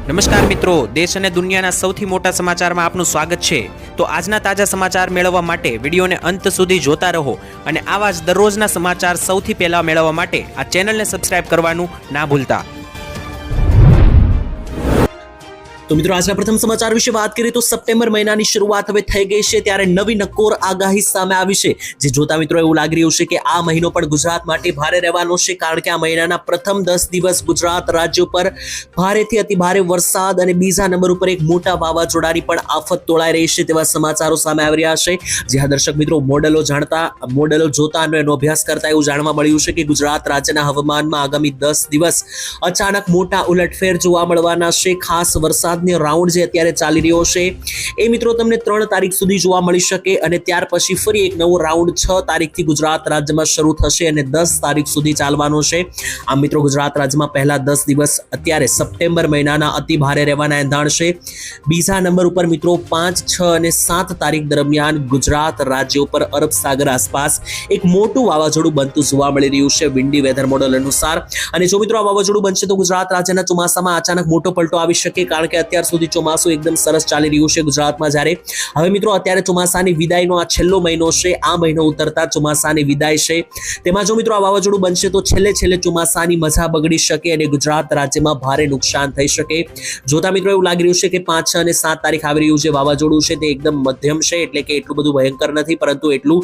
નમસ્કાર મિત્રો, દેશ અને દુનિયાના સૌથી મોટા સમાચારમાં આપનું સ્વાગત છે। તો આજના તાજા સમાચાર મેળવવા માટે વિડીયોને અંત સુધી જોતા રહો અને આવા જ દરરોજના સમાચાર સૌથી પહેલા મેળવવા માટે આ ચેનલને સબસ્ક્રાઇબ કરવાનું ના ભૂલતા। તો મિત્રો આજના પ્રથમ સમાચાર વિશે વાત કરીએ તો સપ્ટેમ્બર મહિનાની શરૂઆત હવે થઈ ગઈ છે, ત્યારે નવી નક્કોર આગાહી સામે આવી છે, જે જોતા મિત્રો એવું લાગી રહ્યું છે કે આ મહિનો પણ ગુજરાત માટે ભારે રહેવાનો છે, કારણ કે આ મહિનાના પ્રથમ 10 દિવસ ગુજરાત રાજ્ય પર ભારેથી અતિ ભારે વરસાદ અને બીજા નંબર ઉપર એક મોટા વાવાઝોડાની પણ આફત તોળાઈ રહી છે તેવા સમાચારો સામે આવી રહ્યા છે। જ્યાં દર્શક મિત્રો મોડેલો જોતા અને એનો અભ્યાસ કરતા એવું જાણવા મળ્યું છે કે ગુજરાત રાજ્યના હવામાનમાં આગામી 10 દિવસ અચાનક મોટા ઉલટફેર જોવા મળવાના છે। ખાસ વરસાદ રાઉન્ડ જે અત્યારે ચાલી રહ્યો છે એ મિત્રો તમને 3 તારીખ સુધી જોવા મળી શકે અને ત્યાર પછી ફરી એક નવો રાઉન્ડ 6 તારીખથી ગુજરાત રાજ્યમાં શરૂ થશે અને 10 તારીખ સુધી ચાલવાનો છે। આમ મિત્રો ગુજરાત રાજ્યમાં પહેલા 10 દિવસ અત્યારે સપ્ટેમ્બર મહિનાના અતિ ભારે રહેવાના એંધાણ છે। બીજા નંબર ઉપર મિત્રો 5, 6 અને 7 તારીખ દરમિયાન ગુજરાત રાજ્ય ઉપર અરબ સાગર આસપાસ એક મોટું વાવાઝોડું બનતું જોવા મળી રહ્યું છે વિન્ડી વેધર મોડેલ અનુસાર। અને જો મિત્રો આ વાવાઝોડું બનશે તો ગુજરાત રાજ્યના ચોમાસામાં અચાનક મોટો પલટો આવી શકે, કારણ કે અત્યાર સુધી ચોમાસું એકદમ સરસ ચાલી રહ્યું છે ગુજરાતમાં। જ્યારે હવે મિત્રો અત્યારે ચોમાસાની વિદાયનો આ છેલ્લો મહિનો છે, આ મહિનો ઉતરતા ચોમાસાની વિદાય છે, તેમાં જો મિત્રો આ વાવાઝોડું બનશે તો છેલ્લે ચોમાસાની મજા બગડી શકે અને ગુજરાત રાજ્યમાં ભારે નુકસાન થઈ શકે। જોતા મિત્રો એવું લાગી રહ્યું છે કે 5, 6 અને 7 તારીખ આવી રહ્યું છે વાવાઝોડું છે તે એકદમ મધ્યમ છે, એટલે કે એટલું બધું ભયંકર નથી પરંતુ એટલું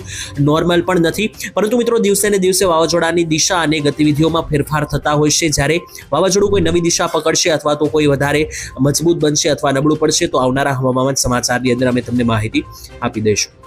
નોર્મલ પણ નથી, પરંતુ મિત્રો દિવસે ને દિવસે વાવાઝોડાની દિશા અને ગતિવિધિઓમાં ફેરફાર થતા હોય છે। જ્યારે વાવાઝોડું કોઈ નવી દિશા પકડશે અથવા તો કોઈ વધારે મજબૂત બનશે અથવા નબળું પડશે તો આવનારા હવામાન સમાચારની અંદર અમે તમને માહિતી આપી દઈશું।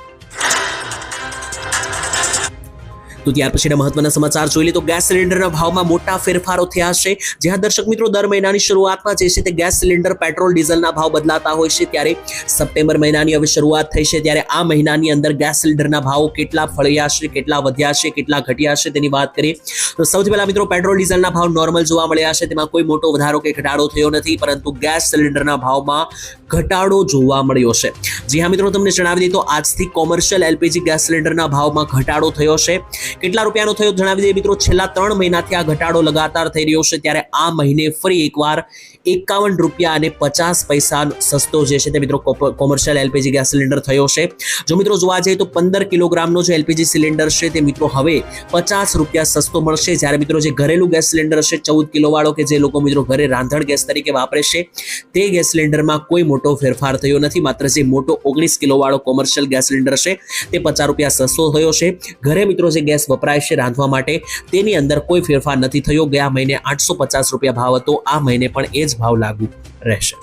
તો ત્યાર પછીના મહત્વના સમાચાર જોઈ લે તો ગેસ સિલિન્ડરના ભાવમાં મોટા ફેરફારો થયા છે। જ્યાં દર્શક મિત્રો દર મહિનાની શરૂઆતમાં જે છે તે ગેસ સિલિન્ડર, પેટ્રોલ, ડીઝલના ભાવ બદલાતા હોય છે, ત્યારે સપ્ટેમ્બર મહિનાની હવે શરૂઆત થઈ છે, ત્યારે આ મહિનાની અંદર ગેસ સિલિન્ડરના ભાવ કેટલા ફળ્યા છે, કેટલા વધ્યા છે, કેટલા ઘટ્યા છે તેની વાત કરીએ તો સૌથી પહેલા મિત્રો પેટ્રોલ ડીઝલના ભાવ નોર્મલ જોવા મળ્યા છે, તેમાં કોઈ મોટો વધારો કે ઘટાડો થયો નથી, પરંતુ ગેસ સિલિન્ડરના ભાવમાં ઘટાડો જોવા મળ્યો છે। જી હા મિત્રો, તમને જણાવી દઈએ તો આજથી કોમર્શિયલ એલપીજી ગેસ સિલિન્ડરના ભાવમાં ઘટાડો થયો છે। કેટલા રૂપિયાનો થયો જણાવી દઈએ મિત્રો, છેલ્લા 3 મહિનાથી આ ઘટાડો લગાતાર થઈ રહ્યો છે, ત્યારે આ મહિને ફરી એકવાર 51 રૂપિયા અને 50 પૈસા સસ્તો જે છે તે મિત્રો કોમર્શિયલ એલપીજી ગેસ સિલિન્ડર થયો છે। જો મિત્રો જોવા જઈએ તો 15 કિલોગ્રામનો જે એલપીજી સિલિન્ડર છે તે મિત્રો હવે 50 રૂપિયા સસ્તો મળશે। જ્યારે મિત્રો જે ઘરેલું ગેસ સિલિન્ડર છે 14 કિલો વાળો કે જે લોકો મિત્રો ઘરે રાંધણ ગેસ તરીકે વાપરે છે તે ગેસ સિલિન્ડરમાં કોઈ મોટો ફેરફાર થયો નથી, માત્ર જે મોટો 19 કિલો વાળો કોમર્શિયલ ગેસ સિલિન્ડર છે તે 50 રૂપિયા સસ્તો થયો છે। ઘરે મિત્રો જે ગેસ વપરાય છે રાંધવા માટે તેની અંદર કોઈ ફેરફાર નથી થયો। ગયા મહિને 850 રૂપિયા ભાવ હતો, આ મહિને પણ એ જ ભાવ લાગુ રહેશે।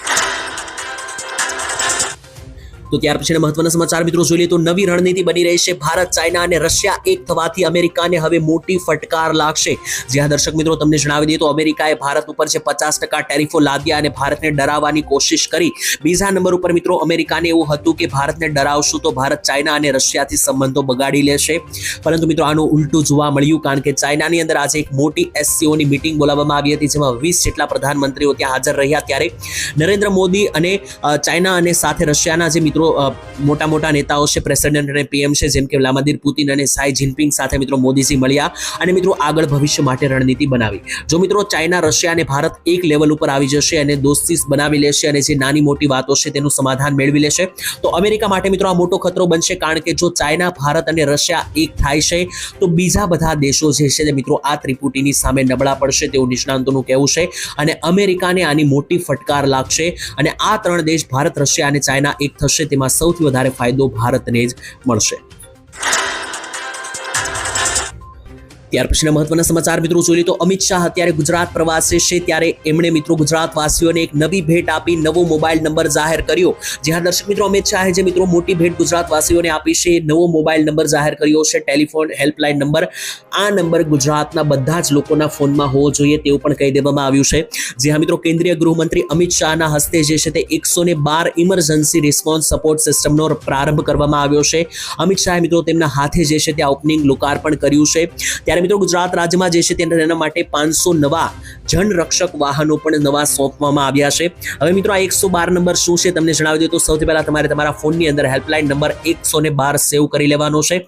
તો ત્યાર પછીના મહત્વના સમાચાર મિત્રો જોઈ લઈએ તો નવી રણનીતિ બની રહી છે। ભારત, ચાઇના અને રશિયા એક થવાથી અમેરિકાને હવે મોટી ફટકાર લાગશે। જ્યાં દર્શક મિત્રો તમને જણાવી દઈએ તો અમેરિકાએ ભારત ઉપર જે 50% ટેરિફો લાદ્યા અને ભારતને ડરાવવાની કોશિશ કરી। બીજા નંબર ઉપર મિત્રો અમેરિકાને એવું હતું કે ભારતને ડરાવશું તો ભારત ચાઇના અને રશિયાથી સંબંધો બગાડી લેશે, પરંતુ મિત્રો આનું ઉલટું જોવા મળ્યું, કારણ કે ચાઇનાની અંદર આજે એક મોટી SCOની મીટિંગ બોલાવવામાં આવી હતી, જેમાં 20 જેટલા પ્રધાનમંત્રીઓ ત્યાં હાજર રહ્યા। ત્યારે નરેન્દ્ર મોદી અને ચાઇના અને સાથે રશિયાના જે મિત્રો મોટા નેતાઓ છે, પ્રેસિડેન્ટ અને PM છે, જેમ કે વ્લાદિમીર પુતિન અને સાઈ જિનપિંગ સાથે મિત્રો મોદીજી મળ્યા અને મિત્રો આગળ ભવિષ્ય માટે રણનીતિ બનાવી। જો મિત્રો ચાઇના, રશિયા અને ભારત એક લેવલ ઉપર આવી જશે અને દોસ્તી બનાવી લેશે અને જે નાની મોટી વાતો છે તેનું સમાધાન મેળવી લેશે તો અમેરિકા માટે મિત્રો આ મોટો ખતરો બનશે, કારણ કે જો ચાઇના, ભારત અને રશિયા એક થાય છે તો બીજા બધા દેશો જે છે તે મિત્રો આ ત્રિપુટીની સામે નબળા પડશે તેવું નિષ્ણાંતોનું કહેવું છે અને અમેરિકાને આની મોટી ફટકાર લાગશે અને આ 3 દેશ ભારત, રશિયા અને ચાઇના એક થશે તેમાં સૌથી વધારે ફાયદો ભારતને જ મળશે। ત્યાર પછીના મહત્વના સમાચાર મિત્રો જોઈ લે તો અમિત શાહ અત્યારે ગુજરાત પ્રવાસે છે, ત્યારે એમણે મિત્રો ગુજરાતવાસીઓને એક નવી ભેટ આપી, નવો મોબાઈલ નંબર જાહેર કર્યો। જ્યાં દર્શક મિત્રો અમિત શાહે જે મિત્રો મોટી ભેટ ગુજરાતવાસીઓને આપી છે, નવો મોબાઈલ નંબર જાહેર કર્યો છે, ટેલિફોન હેલ્પલાઇન નંબર। આ નંબર ગુજરાતના બધા જ લોકોના ફોનમાં હોવો જોઈએ તેવું પણ કહી દેવામાં આવ્યું છે। જ્યાં મિત્રો કેન્દ્રીય ગૃહમંત્રી અમિત શાહના હસ્તે જે છે તે 112 ઇમરજન્સી રિસ્પોન્સ સપોર્ટ સિસ્ટમનો પ્રારંભ કરવામાં આવ્યો છે। અમિત શાહે મિત્રો તેમના હાથે જે છે તે ઓપનિંગ લોકાર્પણ કર્યું છે। ત્યારે મિત્રો ગુજરાત રાજ્યમાં જે છે તેના માટે 500 નવા જનરક્ષક વાહનો પણ નવા સોંપવામાં આવ્યા છે. હવે મિત્રો આ 112 નંબર શું છે તમને જણાવી દઉં તો સૌથી પહેલા તમારે તમારા ફોનની અંદર હેલ્પલાઇન નંબર 112 સેવ કરી લેવાનો છે.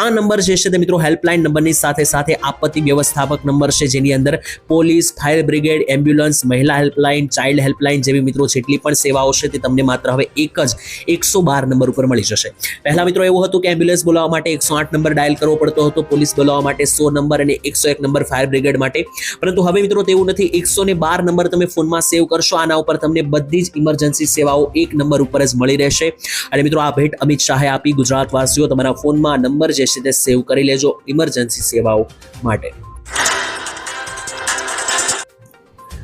આ નંબર જે છે તે મિત્રો હેલ્પલાઇન નંબરની સાથે સાથે આપત્તિ વ્યવસ્થાપક નંબર છે, જેની અંદર પોલીસ, ફાયર બ્રિગેડ, એમ્બ્યુલન્સ, મહિલા હેલ્પલાઇન, ચાઇલ્ડ હેલ્પલાઇન જેવી મિત્રો જેટલી પણ સેવાઓ છે તે તમને માત્ર હવે એક જ 112 નંબર ઉપર મળી જશે. પહેલા મિત્રો એવું હતું કે એમ્બ્યુલન્સ બોલાવવા માટે 108 નંબર ડાયલ કરવો પડતો હતો, પોલીસ બોલાવવા માટે 100 નંબર અને 101 નંબર ફાયર બ્રિગેડ માટે. પરંતુ હવે મિત્રો તેવું નથી. 112 નંબર તમે ફોનમાં સેવ કરશો, આના ઉપર તમને બધી જ ઇમરજન્સી સેવાઓ એક નંબર ઉપર જ મળી રહેશે. અને મિત્રો આ ભેટ અમિત શાહે આપી. ગુજરાતવાસીઓ તમારા ફોનમાં નંબર જે છે તે સેવ કરી લેજો ઇમરજન્સી સેવાઓ માટે.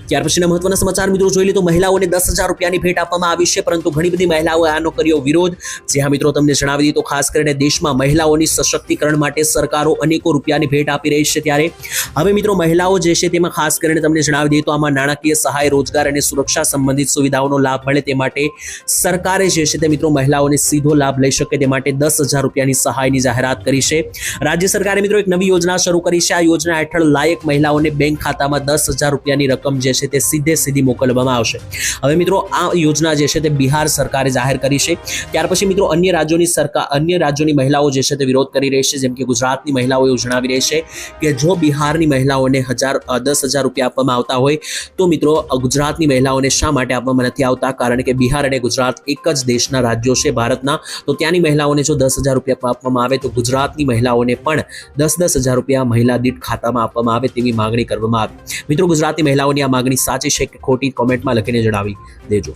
ત્યાર પછીના મહત્વના સમાચાર મિત્રો જોઈ લો તો મહિલાઓને 10,000 રૂપિયાની ભેટ આપવામાં આવી છે, પરંતુ ઘણી બધી મહિલાઓએ આનો કર્યો વિરોધ. જે હા મિત્રો તમને જણાવી દીધું, ખાસ કરીને દેશમાં મહિલાઓની સશક્તિકરણ માટે સરકારો અનેકો રૂપિયાની ભેટ આપી રહી છે. ત્યારે હવે મિત્રો મહિલાઓ જે છે તેમાં ખાસ કરીને તમને જણાવી દઈએ તો આમાં નાણાકીય સહાય, રોજગાર અને સુરક્ષા સંબંધિત સુવિધાઓનો લાભ મળે તે માટે સરકારે જે છે તે મિત્રો મહિલાઓને સીધો લાભ લઈ શકે તે માટે 10,000 રૂપિયાની સહાયની જાહેરાત કરી છે. રાજ્ય સરકારે મિત્રો એક નવી યોજના શરૂ કરી છે. આ યોજના હેઠળ લાયક મહિલાઓને બેંક ખાતામાં 10,000 રૂપિયાની રકમ જે છે તે સીધી મોકલવામાં આવશે. હવે મિત્રો આ યોજના જે છે તે બિહાર સરકારે જાહેર કરી છે. ત્યાર પછી મિત્રો અન્ય રાજ્યોની મહિલાઓ જે છે તે વિરોધ કરી રહી છે. જેમ કે ગુજરાતની મહિલાઓ એવું જણાવી રહી છે કે જો બિહારની મહિલાઓને 10,000 રૂપિયા આપવામાં આવતા હોય તો મિત્રો ગુજરાતની મહિલાઓને શા માટે આપવામાં નથી આવતા? કારણ કે બિહાર અને ગુજરાત એક જ દેશના રાજ્યો છે ભારતના. તો ત્યાંની મહિલાઓને જો 10,000 રૂપિયા આપવામાં આવે તો ગુજરાતની મહિલાઓને પણ 10,000 રૂપિયા મહિલા દીઠ ખાતામાં આપવામાં આવે તેવી માંગણી કરવામાં આવી. મિત્રો ગુજરાતની મહિલાઓની આ માંગણી સાચી છે કે ખોટી કોમેન્ટમાં લખીને જણાવી દેજો.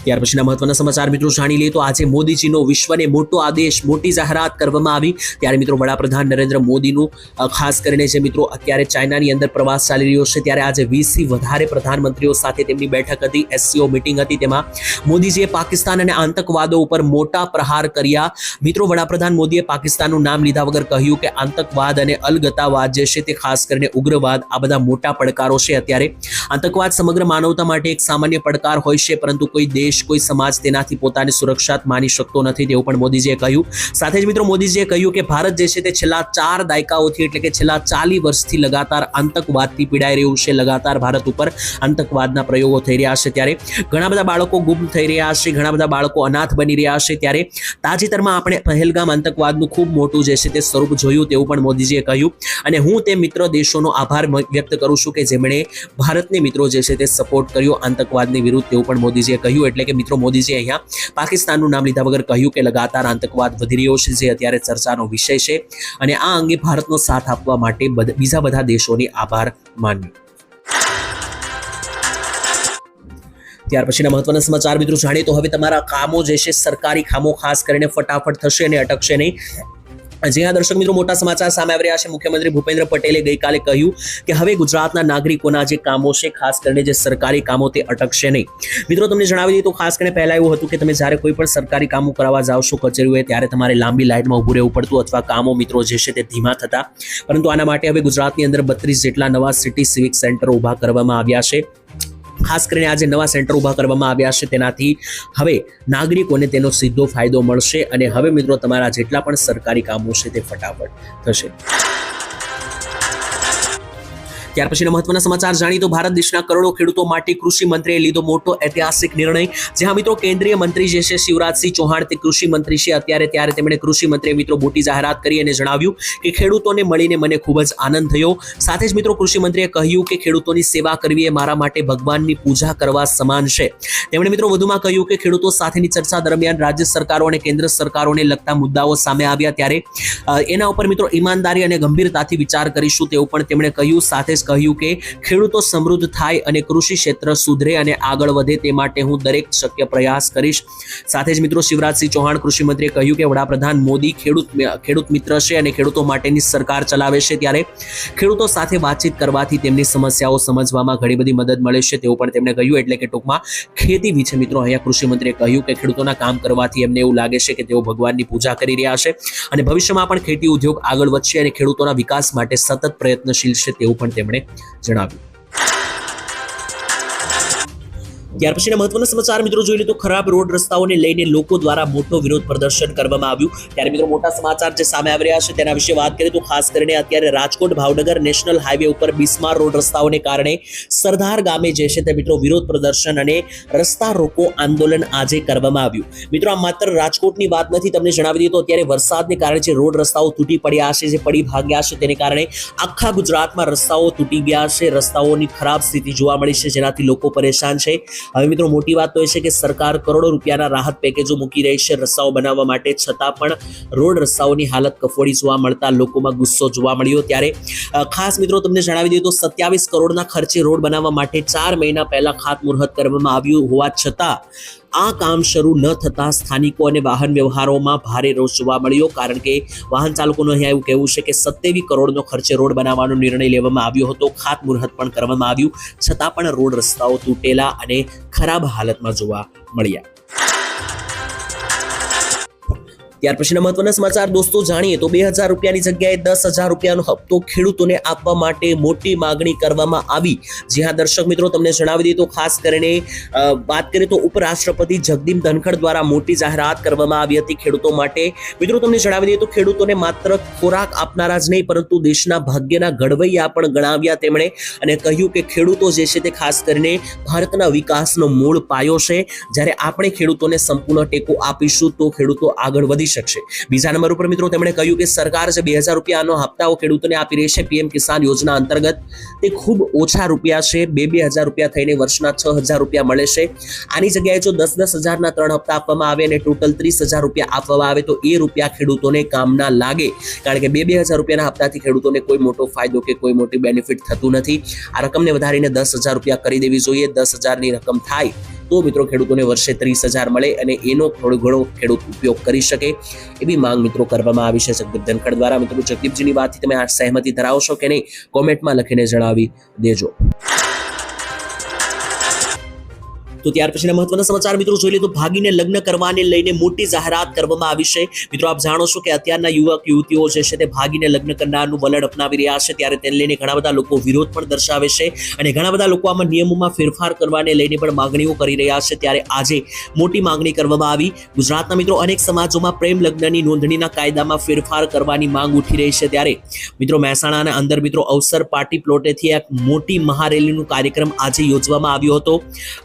ત્યાર પછીના મહત્વના સમાચાર મિત્રો જાણી લઈએ તો આજે મોદીજીનો વિશ્વને મોટો આદેશ, મોટી જાહેરાત કરવામાં આવી. ત્યારે મિત્રો વડાપ્રધાન નરેન્દ્ર મોદીનું ખાસ કરીને જે મિત્રો અત્યારે ચાઇનાની અંદર પ્રવાસ ચાલી રહ્યો છે, ત્યારે આજે 20થી વધારે પ્રધાનમંત્રીઓ સાથે તેમની બેઠક હતી, SCO મીટિંગ હતી. તેમાં મોદીજીએ પાકિસ્તાન અને આતંકવાદો ઉપર મોટા પ્રહાર કર્યા. મિત્રો વડાપ્રધાન મોદીએ પાકિસ્તાનનું નામ લીધા વગર કહ્યું કે આતંકવાદ અને અલગતાવાદ જે છે તે ખાસ કરીને ઉગ્રવાદ આ બધા મોટા પડકારો છે. અત્યારે આતંકવાદ સમગ્ર માનવતા માટે એક સામાન્ય પડકાર હોય છે, પરંતુ કોઈ દેશ, કોઈ સમાજ તેનાથી પોતાને સુરક્ષિત માની શકતો નથી તેવું પણ મોદીજીએ કહ્યું. સાથે જ મિત્રો મોદીજીએ કહ્યું કે ભારત જે છે તે છેલ્લા 4 દાયકાઓથી એટલે કે છેલ્લા 40 વર્ષથી લગાતાર આતંકવાદથી પીડાઈ રહ્યું છે. લગાતાર ભારત ઉપર આતંકવાદના પ્રયોગો થઈ રહ્યા છે. ત્યારે ઘણા બધા બાળકો ગુમ થઈ રહ્યા છે, ઘણા બધા બાળકો અનાથ બની રહ્યા છે. ત્યારે તાજેતરમાં આપણે પહેલગામ આતંકવાદનું ખૂબ મોટું જે છે તે સ્વરૂપ જોયું તેવું પણ મોદીજીએ કહ્યું. અને હું તે મિત્ર દેશોનો આભાર વ્યક્ત કરું છું કે જેમણે ભારતને મિત્રો જે છે તે સપોર્ટ કર્યો આતંકવાદની વિરુદ્ધ તેવું પણ મોદીજીએ કહ્યું. એટલે કે મિત્રો મોદીજીએ અહીંયા પાકિસ્તાનનું નામ લીધા વગર કહ્યું કે લગાતાર આતંકવાદ વધી રહ્યો છે, જે અત્યારે ચર્ચાનો વિષય છે. અને આ અંગે ભારતનો સાથ આપવા માટે બીજા બધા દેશોની આભાર માન્યો. ત્યાર પછીના મહત્વના સમાચાર મિત્રો જાણીએ તો હવે તમારા કામો જે છે સરકારી કામો ખાસ કરીને ફટાફટ થશે અને અટકશે નહીં. જી હા દર્શક મિત્રો, મોટા સમાચાર સામે આવી રહ્યા છે. મુખ્યમંત્રી ભૂપેન્દ્ર પટેલે ગઈકાલે કહ્યું કે હવે ગુજરાતના નાગરિકોના જે કામો છે, ખાસ કરીને જે સરકારી કામો તે અટકશે નહીં. મિત્રો તમને જણાવી દઈએ તો ખાસ કરીને પહેલા એવું હતું કે તમે જ્યારે કોઈ પણ સરકારી કામો કરાવવા જાવ છો કચેરીઓએ, ત્યારે તમારે લાંબી લાઇનમાં ઊભું રહેવું પડતું અથવા કામો મિત્રો જે છે તે ધીમા થતા. પરંતુ આના માટે હવે ગુજરાતની અંદર 32 જેટલા નવા સિટી સિવિક સેન્ટરો ઊભા કરવામાં આવ્યા છે. ખાસ કરીને આજે નવા સેન્ટર ઊભા કરવામાં આવ્યા છે. તેનાથી હવે નાગરિકોને તેનો સીધો ફાયદો મળશે અને હવે મિત્રો તમારા જેટલા પણ સરકારી કામો છે તે ફટાફટ થશે. ત્યાર પછીના મહત્વના સમાચાર જાણીએ તો ભારત દેશના કરોડો ખેડૂતો માટે કૃષિ મંત્રીએ લીધો મોટો ઐતિહાસિક નિર્ણય. જ્યાં મિત્રો કેન્દ્રીય મંત્રી જે છે શિવરાજસિંહ ચૌહાણ તે કૃષિ મંત્રી છે અત્યારે, ત્યારે તેમણે કૃષિ મંત્રીએ મિત્રો મોટી જાહેરાત કરી અને જણાવ્યું કે ખેડૂતોને મળીને મને ખૂબ જ આનંદ થયો. સાથે જ મિત્રો કૃષિ મંત્રીએ કહ્યું કે ખેડૂતોની સેવા કરવી એ મારા માટે ભગવાનની પૂજા કરવા સમાન છે. તેમણે મિત્રો વધુમાં કહ્યું કે ખેડૂતો સાથેની ચર્ચા દરમિયાન રાજ્ય સરકારો અને કેન્દ્ર સરકારોને લગતા મુદ્દાઓ સામે આવ્યા, ત્યારે એના ઉપર મિત્રો ઈમાનદારી અને ગંભીરતાથી વિચાર કરીશું તેવું પણ તેમણે કહ્યું. સાથે જ કહ્યું કે ખેડૂતો સમૃદ્ધ થાય અને કૃષિ ક્ષેત્ર સુધરે અને આગળ વધે તે માટે હું દરેક શક્ય પ્રયાસ કરીશ. સાથે જ મિત્રો શિવરાજસિંહ ચૌહાણ કૃષિ મંત્રીએ કહ્યું કે વડાપ્રધાન મોદી ખેડૂત મિત્ર છે અને ખેડૂતો માટેની સરકાર ચલાવે છે, ત્યારે ખેડૂતો સાથે વાતચીત કરવાથી તેમની સમસ્યાઓ સમજવામાં ઘણી બધી મદદ મળે છે તેવું પણ તેમણે કહ્યું. એટલે કે ટૂંકમાં ખેતી વિશે મિત્રો અહીંયા કૃષિ મંત્રીએ કહ્યું કે ખેડૂતોના કામ કરવાથી એમને એવું લાગે છે કે તેઓ ભગવાનની પૂજા કરી રહ્યા છે અને ભવિષ્યમાં પણ ખેતી ઉદ્યોગ આગળ વધશે અને ખેડૂતોના વિકાસ માટે સતત પ્રયત્નશીલ છે તેવું પણ તેમણે જણાવ્યું. ત્યાર પછીના મહત્વના સમાચાર મિત્રો જોઈ લે તો ખરાબ રોડ રસ્તાઓને લઈને લોકો દ્વારા મોટો વિરોધ પ્રદર્શન કરવામાં આવ્યું. ત્યારે મિત્રો મોટા સમાચાર જે સામે આવી રહ્યા છે તેના વિશે વાત કરીએ તો ખાસ કરીને અત્યારે રાજકોટ ભાવનગર નેશનલ હાઈવે ઉપર બિસ્માર રોડ રસ્તાઓને કારણે સરદાર ગામે જે છે તે મિત્રો વિરોધ પ્રદર્શન અને રસ્તા રોકો આંદોલન આજે કરવામાં આવ્યું. મિત્રો આ માત્ર રાજકોટની વાત નથી, તમને જણાવી દઈએ તો અત્યારે વરસાદને કારણે જે રોડ રસ્તાઓ તૂટી પડ્યા છે, જે પડી ભાગ્યા છે, તેને કારણે આખા ગુજરાતમાં રસ્તાઓ તૂટી ગયા છે, રસ્તાઓની ખરાબ સ્થિતિ જોવા મળી છે, જેનાથી લોકો પરેશાન છે. હવે મિત્રો મોટી વાત તો એ છે કે સરકાર કરોડો રૂપિયાના રાહત પેકેજો મૂકી રહી છે રસ્તાઓ બનાવવા માટે, છતાં પણ રોડ રસ્તાઓની હાલત કફોડી જોવા મળતા લોકોમાં ગુસ્સો જોવા મળ્યો. ત્યારે ખાસ મિત્રો તમને જણાવી દઈએ તો 27 કરોડના ખર્ચે રોડ બનાવવા માટે 4 મહિના પહેલા ખાતમુહૂર્ત કરવામાં આવ્યું હોવા છતાં આ કામ શરૂ ન થતા સ્થાનિકો અને વાહન વ્યવહારોમાં ભારે રોષ જોવા મળ્યો. કારણ કે વાહન ચાલકોનું અહીંયા એવું કહેવું છે કે 27 કરોડનો ખર્ચે રોડ બનાવવાનો નિર્ણય લેવામાં આવ્યો હતો, ખાતમુહૂર્ત પણ કરવામાં આવ્યું, છતાં પણ રોડ રસ્તાઓ તૂટેલા અને ખરાબ હાલતમાં જોવા મળ્યા. ત્યાર પછીના મહત્વના સમાચાર દોસ્તો જાણીએ તો 2000 રૂપિયાની જગ્યાએ 10,000 રૂપિયાનો હપ્તો ખેડૂતોને આપવા માટે મોટી માંગણી કરવામાં આવી. જી હા દર્શક મિત્રો, તમને જણાવી દઈએ તો ખાસ કરીને વાત કરીએ તો ઉપરાષ્ટ્રપતિ જગદીપ ધનખડ દ્વારા મોટી જાહેરાત કરવામાં આવી હતી ખેડૂતો માટે. મિત્રો તમને જણાવી દઈએ તો ખેડૂતોને માત્ર ખોરાક આપનારા જ નહીં પરંતુ દેશના ભાગ્યના ઘડવૈયા પણ ગણાવ્યા તેમણે, અને કહ્યું કે ખેડૂતો જે છે તે ખાસ કરીને ભારતના વિકાસનો મૂળ પાયો છે. જ્યારે આપણે ખેડૂતોને સંપૂર્ણ ટેકો આપીશું તો ખેડૂતો આગળ વધી શકશે. બીજા નંબર ઉપર મિત્રો તેમણે કહ્યું કે સરકાર જે 2000 રૂપિયાનો હપ્તાઓ ખેડૂતોને આપી રહી છે પીએમ કિસાન યોજના અંતર્ગત, તે ખૂબ ઓછા રૂપિયા છે. 2,000 રૂપિયા થઈને વર્ષના 6,000 રૂપિયા મળે છે. આની જગ્યાએ જો 10,000ના 3 હપ્તા આપવામાં આવે અને ટોટલ 30,000 રૂપિયા આપવામાં આવે તો એ રૂપિયા ખેડૂતોને કામના લાગે. કારણ કે 2,000 રૂપિયાના હપ્તાથી ખેડૂતોને કોઈ મોટો ફાયદો કે કોઈ મોટી બેનિફિટ થતું નથી. આ રકમને વધારીને 10,000 રૂપિયા કરી દેવી જોઈએ. 10,000ની રકમ થાય તો મિત્રો ખેડૂતોને વર્ષે 30,000 મળે અને એનો થોડો ઘણો ખેડૂત ઉપયોગ કરી શકે, એવી માંગ મિત્રો કરવામાં આવી છે જગદીપ ધનખડ દ્વારા. મિત્રો જગદીપજીની વાતથી તમે આ સહેમતી ધરાવશો કે નહીં, કોમેન્ટમાં લખીને જણાવી દેજો. તો ત્યાર પછીના મહત્વના સમાચાર મિત્રો જોઈ લે તો ભાગીને લગ્ન કરવાને લઈને મોટી જાહેરાત કરવામાં આવી છે. મિત્રો આપ જાણો છો કે અત્યારના યુવક યુવતીઓ જે છે તે ભાગીને લગ્ન કરનારનું વલણ અપનાવી રહ્યા છે. ત્યારે તેને લઈને ઘણા બધા લોકો વિરોધ પણ દર્શાવે છે અને ઘણા બધા લોકો આમાં નિયમોમાં ફેરફાર કરવાને લઈને પણ માંગણીઓ કરી રહ્યા છે. ત્યારે આજે મોટી માંગણી કરવામાં આવી. ગુજરાતના મિત્રો અનેક સમાજોમાં પ્રેમ લગ્નની નોંધણીના કાયદામાં ફેરફાર કરવાની માંગ ઉઠી રહી છે. ત્યારે મિત્રો મહેસાણાના અંદર મિત્રો અવસર પાર્ટી પ્લોટેથી એક મોટી મહારેલીનો કાર્યક્રમ આજે યોજવામાં આવ્યો હતો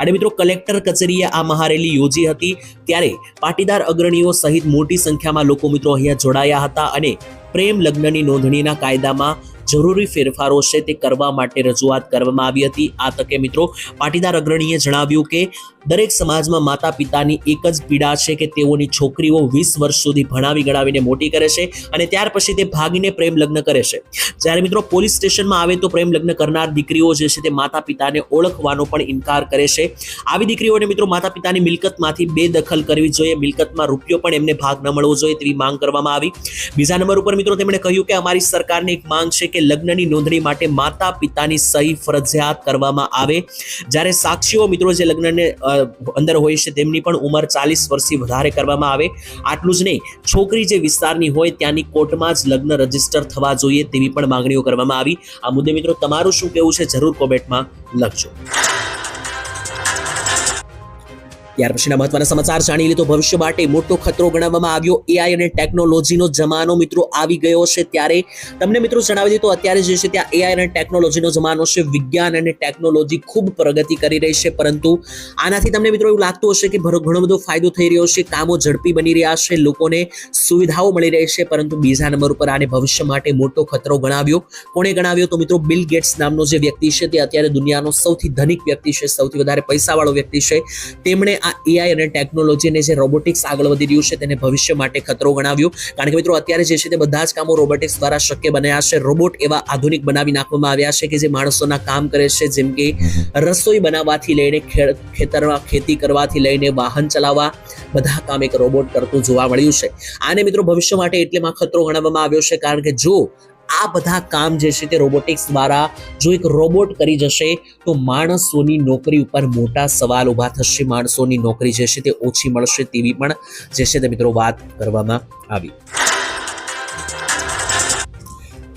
અને મિત્રો કલેક્ટર કચેરીએ આ મહારેલી યોજી હતી. ત્યારે પાટીદાર અગ્રણીઓ સહિત મોટી સંખ્યામાં લોકો મિત્રો અહીંયા જોડાયા હતા અને પ્રેમ લગ્નની નોંધણીના કાયદામાં જરૂરી ફેરફારો છે તે કરવા માટે રજૂઆત કરવામાં આવી હતી. આ તકે મિત્રો પાટીદાર અગ્રણીએ જણાવ્યું કે દરેક સમાજમાં માતા પિતાની એક જ પીડા છે કે તેઓની છોકરીઓ 20 વર્ષ સુધી ભણાવી ગણાવીને મોટી કરે છે અને ત્યાર પછી તે ભાગીને પ્રેમ લગ્ન કરે છે. જ્યારે મિત્રો પોલીસ સ્ટેશનમાં આવે તો પ્રેમ લગ્ન કરનાર દીકરીઓ જે છે તે માતા પિતાને ઓળખવાનો પણ ઇનકાર કરે છે. આવી દીકરીઓને મિત્રો માતા પિતાની મિલકતમાંથી બેદખલ કરવી જોઈએ, મિલકતમાં રૂપિયો પણ એમને ભાગ ન મળવો જોઈએ તેવી માંગ કરવામાં આવી. બીજા નંબર ઉપર મિત્રો તેમણે કહ્યું કે અમારી સરકારની એક માંગ છે કે લગ્નની નોંધણી માટે માતા પિતાની સહી ફરજિયાત કરવામાં આવે. જ્યારે સાક્ષીઓ મિત્રો જે લગ્નને અંદર હોય છે તેમની પણ ઉંમર 40 વર્ષથી વધારે કરવામાં આવે. આટલું જ નહીં, છોકરી જે વિસ્તારની હોય ત્યાંની કોર્ટમાં જ લગ્ન રજીસ્ટર થવા જોઈએ તેવી પણ માંગણીઓ કરવામાં આવી. આ મુદ્દે મિત્રો તમારું શું કહેવું છે જરૂર કોમેન્ટમાં લખજો. ત્યાર પછીના મહત્વના સમાચાર જાણી લે તો ભવિષ્ય માટે મોટો ખતરો ગણાવવામાં આવ્યો એઆઈ અને ટેકનોલોજીનો જમાનો મિત્રો આવી ગયો છે. ત્યારે તમને મિત્રો જણાવી દઈએ તો અત્યારે જે છે ત્યાં એઆઈ અને ટેકનોલોજીનો જમાનો છે. વિજ્ઞાન અને ટેકનોલોજી ખૂબ પ્રગતિ કરી રહી છે, પરંતુ આનાથી તમને મિત્રો એવું લાગતું હશે કે ઘણો બધો ફાયદો થઈ રહ્યો છે, કામો ઝડપી બની રહ્યા છે, લોકોને સુવિધાઓ મળી રહી છે, પરંતુ બીજા નંબર ઉપર આને ભવિષ્ય માટે મોટો ખતરો ગણાવ્યો. કોણે ગણાવ્યો તો મિત્રો બિલ ગેટ્સ નામનો જે વ્યક્તિ છે તે અત્યારે દુનિયાનો સૌથી ધનિક વ્યક્તિ છે, સૌથી વધારે પૈસાવાળો વ્યક્તિ છે. તેમણે આ એઆઈ અને ટેકનોલોજી અને જે રોબોટિક્સ આગળ વધી રહ્યું છે તેને ભવિષ્ય માટે ખતરો ગણાવ્યો. કારણ કે મિત્રો અત્યારે જે છે તે બધા જ કામો રોબોટિક્સ દ્વારા શક્ય બન્યા છે. રોબોટ એવા આધુનિક બનાવી નાખવામાં આવ્યા છે કે જે માણસોના કામ કરે છે, જેમ કે રસોઈ બનાવવાથી લઈને ખેતરમાં ખેતી કરવાથી લઈને વાહન ચલાવવા, બધા કામ એક રોબોટ કરતું જોવા મળ્યું છે. આને મિત્રો ભવિષ્ય માટે એટલેમાં ખતરો ગણાવવામાં આવ્યો છે કારણ કે જો આ બધા કામ જે છે તે રોબોટિક્સ દ્વારા જો એક રોબોટ કરી જશે તો માણસોની નોકરી ઉપર મોટા સવાલ ઊભા થશે, માણસોની નોકરી જે છે તે ઓછી મળશે તેવી પણ જે છે તે મિત્રો વાત કરવામાં આવી.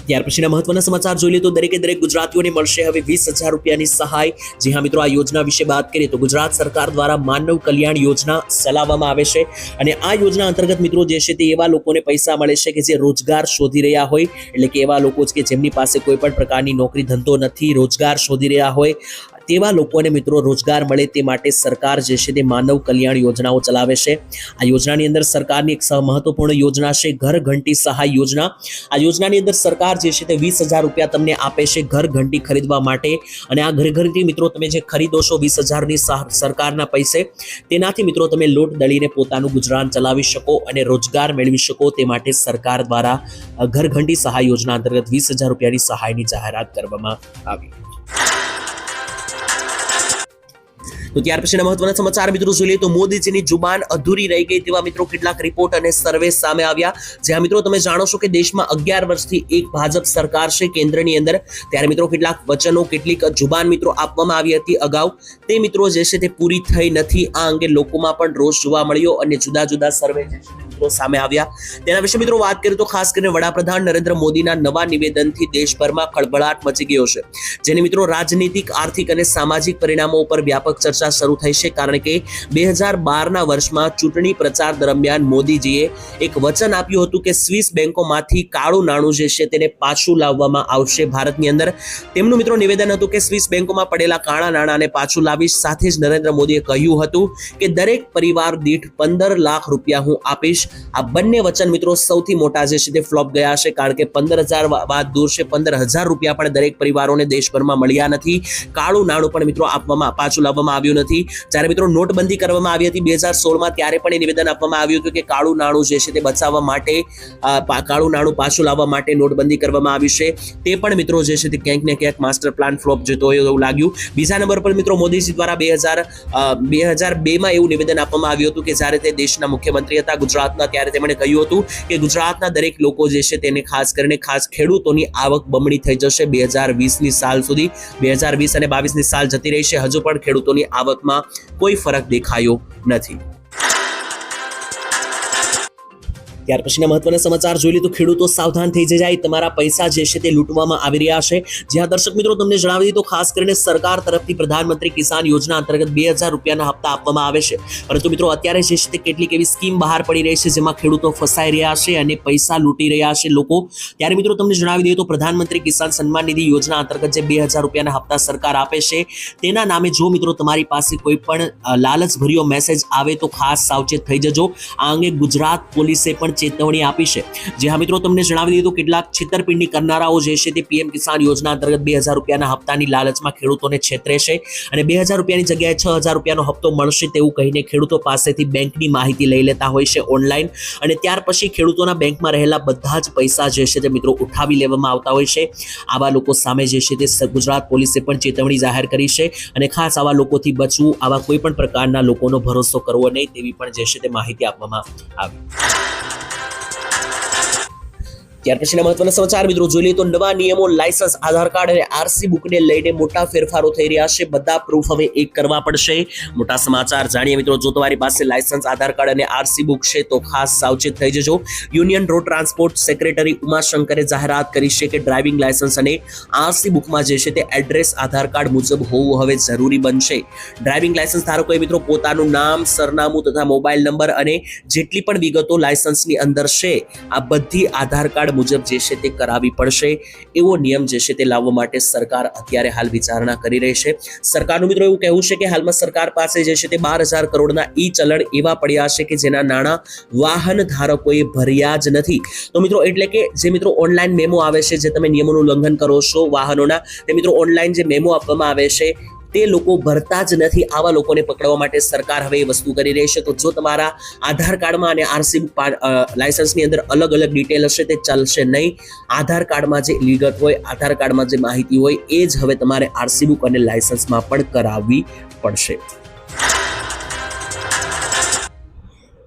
ત્યાર પછીના મહત્વના સમાચાર જોઈ લઈએ તો દરેકે દરેક ગુજરાતીઓને મળશે હવે 20,000 રૂપિયાની સહાય। જી હા મિત્રો, આ યોજના વિશે વાત કરીએ તો ગુજરાત સરકાર દ્વારા માનવ કલ્યાણ યોજના ચલાવવામાં આવે છે અને આ યોજના અંતર્ગત મિત્રો જે છે તે એવા લોકોને પૈસા મળે છે કે જે રોજગાર શોધી રહ્યા હોય, એટલે કે એવા લોકો કે જેમની પાસે કોઈ પણ પ્રકારની નોકરી ધંધો નથી, રોજગાર શોધી રહ્યા હોય તેવા લોકોને મિત્રો રોજગાર મળે તે માટે સરકાર જે છે તે માનવ કલ્યાણ યોજનાઓ ચલાવે છે। આ યોજનાની અંદર સરકારની એક મહત્વપૂર્ણ યોજના છે ઘર ઘંટી સહાય યોજના। આ યોજનાની અંદર સરકાર જે છે તે 20,000 રૂપિયા તમને આપે છે ઘર ઘંટી ખરીદવા માટે અને આ ઘર ઘંટી મિત્રો તમે જે ખરીદો છો 20,000ની સરકારના પૈસે, તેનાથી મિત્રો તમે લોટ દળીને પોતાનું ગુજરાન ચલાવી શકો અને રોજગાર મેળવી શકો તે માટે સરકાર દ્વારા ઘર ઘંટી સહાય યોજના અંતર્ગત 20,000 રૂપિયાની સહાયની જાહેરાત કરવામાં આવી। તો ત્યાર પછીના મહત્વના સમાચાર મિત્રો જોઈ લઈએ તો મોદીજીની જુબાન અધૂરી રહી ગઈ તેવા મિત્રો કેટલાક રિપોર્ટ અને સર્વે સામે આવ્યા। જ્યાં મિત્રો તમે જાણો છો કે દેશમાં 11 વર્ષથી એક ભાજપ સરકાર છે કેન્દ્રની અંદર, ત્યારે મિત્રો કેટલાક વચનો કેટલીક જુબાન મિત્રો આપવામાં આવી હતી અગાઉ, તે મિત્રો જે છે તે પૂરી થઈ નથી। આ અંગે લોકોમાં પણ રોષ જોવા મળ્યો અને જુદા જુદા સર્વે જે છે મિત્રો સામે આવ્યા। તેના વિશે મિત્રો વાત કરીએ તો ખાસ કરીને વડાપ્રધાન નરેન્દ્ર મોદીના નવા નિવેદનથી દેશભરમાં ખળભળાટ મચી ગયો છે, જેની મિત્રો રાજનીતિક, આર્થિક અને સામાજિક પરિણામો ઉપર વ્યાપક ચર્ચા શરૂ થઈ છે। કારણ કે 2012ના વર્ષમાં ચૂંટણી પ્રચાર દરમિયાન મોદીજીએ એક વચન આપ્યું હતું કે સ્વિસ બેંકોમાંથી કાળું નાણું જે છે તેને પાછું લાવવામાં આવશે ભારતની અંદર। તેમનું મિત્રો નિવેદન હતું કે સ્વિસ બેંકોમાં પડેલા કાળા નાણાંને પાછું લાવીશ। સાથે જ નરેન્દ્ર મોદીએ કહ્યું હતું કે દરેક પરિવાર દીઠ 15 લાખ રૂપિયા હું આપીશ। આ બંને વચન મિત્રો સૌથી મોટા જે છે તે ફ્લોપ ગયા છે, કારણ કે 15,000 વાત દૂર છે, 15,000 રૂપિયા પણ દરેક પરિવારોને દેશભરમાં મળ્યા નથી। કાળું નાણું પણ મિત્રો પાછું લાવવામાં આવ્યું નથી। જ્યારે મિત્રો નોટબંધી કરવામાં આવી હતી 2016માં, ત્યારે પણ એ નિવેદન આપવામાં આવ્યું હતું કે કાળું નાણું જે છે તે બચાવવા માટે, કાળું નાણું પાછું લાવવા માટે નોટબંધી કરવામાં આવી છે। તે પણ મિત્રો જે છે તે ક્યાંક ને ક્યાંક માસ્ટર પ્લાન ફ્લોપ જતો હોય એવું લાગ્યું। બીજા નંબર પર મિત્રો મોદીજી દ્વારા 2002માં એવું નિવેદન આપવામાં આવ્યું હતું કે જ્યારે તે દેશના મુખ્યમંત્રી હતા ગુજરાતના, ત્યારે તેમણે કહ્યું હતું કે ગુજરાતના દરેક લોકો જે છે તેને ખાસ કરીને ખેડૂતોની આવક બમણી થઈ જશે 2020ની સાલ સુધી। 2020 અને 22ની સાલ જતી રહી છે, હજુ પણ ખેડૂતોની આવકમાં કોઈ ફરક દેખાયો નથી। ત્યાર પછીના મહત્વના સમાચાર જોઈ લઈએ તો ખેડૂતો સાવધાન થઈ જાય, તમારા પૈસા જે છે તે લૂંટવામાં આવી રહ્યા છે। જ્યાં દર્શક મિત્રો તમને જણાવી દઈએ તો ખાસ કરીને સરકાર તરફથી પ્રધાનમંત્રી કિસાન યોજના અંતર્ગત 2,000 રૂપિયાના હપ્તા આપવામાં આવે છે, પરંતુ મિત્રો અત્યારે જે છે તે કેટલીક એવી સ્કીમ બહાર પડી રહી છે જેમાં ખેડૂતો ફસાઈ રહ્યા છે અને પૈસા લૂંટી રહ્યા છે લોકો। ત્યારે મિત્રો તમને જણાવી દઈએ તો પ્રધાનમંત્રી કિસાન સન્માન નિધિ યોજના અંતર્ગત જે 2,000 રૂપિયાના હપ્તા સરકાર આપે છે, તેના નામે જો મિત્રો તમારી પાસે કોઈ પણ લાલચભર્યો મેસેજ આવે તો ખાસ સાવચેત થઈ જજો। આ અંગે ગુજરાત પોલીસે પણ ચેતવણી આપી છે। જે હા મિત્રો તમને જણાવી દીધું કેટલાક છેતરપિંડી કરનારાઓ જે છે તે પીએમ કિસાન યોજના અંતર્ગત 2,000 રૂપિયાના હપ્તાની લાલચમાં ખેડૂતોને છેતરે છે અને 2,000 રૂપિયાની જગ્યાએ 6,000 રૂપિયાનો હપ્તો મળશે તેવું કહીને ખેડૂતો પાસેથી બેંકની માહિતી લઈ લેતા હોય છે ઓનલાઈન, અને ત્યાર પછી ખેડૂતોના બેંકમાં રહેલા બધા જ પૈસા જે છે તે મિત્રો ઉઠાવી લેવામાં આવતા હોય છે। આવા લોકો સામે જે છે તે ગુજરાત પોલીસે પણ ચેતવણી જાહેર કરી છે અને ખાસ આવા લોકોથી બચવું, આવા કોઈ પણ પ્રકારના લોકોનો ભરોસો કરવો નહીં તેવી પણ જે છે તે માહિતી આપવામાં આવી। ત્યાર પછીના મહત્વના સમાચાર મિત્રો જોઈ લઈએ તો નવા નિયમો, લાયસન્સ, આધાર કાર્ડ અને આરસી બુકને લઈને મોટા ફેરફારો થઈ રહ્યા છે। બધા પ્રૂફ હવે એક કરવા પડશે। મોટા સમાચાર જાણીએ મિત્રો, જો તમારી પાસે લાયસન્સ, આધાર કાર્ડ અને આરસી બુક છે તો ખાસ સાવચેત થઈ જજો। યુનિયન રોડ ટ્રાન્સપોર્ટ સેક્રેટરી ઉમાશંકરે જાહેરાત કરી છે કે ડ્રાઇવિંગ લાયસન્સ અને આરસી બુકમાં જે છે તે એડ્રેસ આધાર કાર્ડ મુજબ હોવું હવે જરૂરી બનશે। ડ્રાઇવિંગ લાયસન્સ ધારકોએ મિત્રો પોતાનું નામ, સરનામું તથા મોબાઈલ નંબર અને જેટલી પણ વિગતો લાયસન્સની અંદર છે આ બધી આધાર કાર્ડ મુજબ જે છે તે કરાવી પડશે। એવો નિયમ જે છે તે લાવવા માટે સરકાર અત્યારે હાલ વિચારણા કરી રહી છે। સરકારનું મિત્રો એવું કહેવું છે કે હાલમાં સરકાર પાસે જે છે તે 12,000 કરોડના ઈ ચલણ એવા પડ્યા છે કે જેના નાણાં વાહન ધારકોએ ભર્યા જ નથી। તો મિત્રો એટલે કે જે મિત્રો ઓનલાઈન મેમો આવે છે, જે તમે નિયમોનું ઉલ્લંઘન કરો છો વાહનોના, તે મિત્રો ઓનલાઈન જે મેમો આપવામાં આવે છે તે લોકો ભરતા જ નથી। આવા લોકોને પકડવા માટે સરકાર હવે એ વસ્તુ કરી રહી છે। તો જો તમારા આધાર કાર્ડમાં અને આરસી લાયસન્સની અંદર અલગ અલગ ડિટેલ હશે તે ચાલશે નહીં। આધાર કાર્ડમાં જે વિગત હોય, આધાર કાર્ડમાં જે માહિતી હોય એ જ હવે તમારે આરસી બુક અને લાયસન્સમાં પણ કરાવવી પડશે।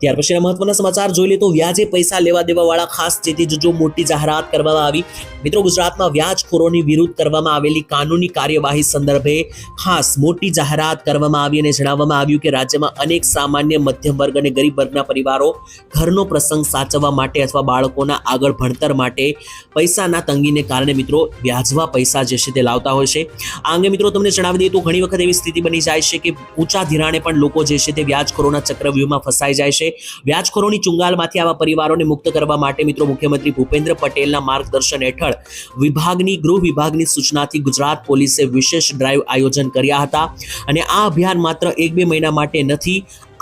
ત્યાર પછીના મહત્વના સમાચાર જોઈ લે તો વ્યાજે પૈસા લેવા દેવાવાળા ખાસ ચેતી જજો, મોટી જાહેરાત કરવામાં આવી. મિત્રો, ગુજરાતમાં વ્યાજખોરોની વિરુદ્ધ કરવામાં આવેલી કાનૂની કાર્યવાહી સંદર્ભે ખાસ મોટી જાહેરાત કરવામાં આવી અને જણાવવામાં આવ્યું કે રાજ્યમાં અનેક સામાન્ય, મધ્યમ વર્ગ અને ગરીબ વર્ગના પરિવારો ઘરનો પ્રસંગ સાચવવા માટે અથવા બાળકોના આગળ ભણતર માટે પૈસાના તંગીને કારણે મિત્રો વ્યાજવા પૈસા જે છે તે લાવતા હોય છે. આ અંગે મિત્રો તમને જણાવી દઈએ તો ઘણી વખત એવી સ્થિતિ બની જાય છે કે ઊંચા ધિરાણે પણ લોકો જે છે તે વ્યાજખોરોના ચક્રવ્યૂહમાં ફસાઈ જાય છે. વ્યાજખોરોની ચુંગાલમાંથી આવા પરિવારોને મુક્ત કરવા માટે મિત્રો મુખ્યમંત્રી ભૂપેન્દ્ર પટેલના માર્ગદર્શન હેઠળ ગૃહ વિભાગની સૂચનાથી ગુજરાત પોલીસે વિશેષ ડ્રાઈવ આયોજન કર્યા હતા અને આ અભિયાન માત્ર 1-2 મહિના માટે નથી.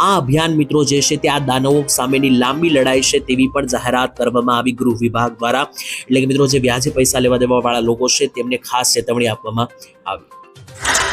આ અભિયાન મિત્રો જે છે તે આ દાનવો સામેની લાંબી લડાઈ છે તેવી પણ જાહેરાત કરવામાં આવી ગૃહ વિભાગ દ્વારા. એટલે કે મિત્રો જે વ્યાજે પૈસા લેવા દેવા વાળા લોકો છે તેમને ખાસ ચેતવણી આપવામાં આવી.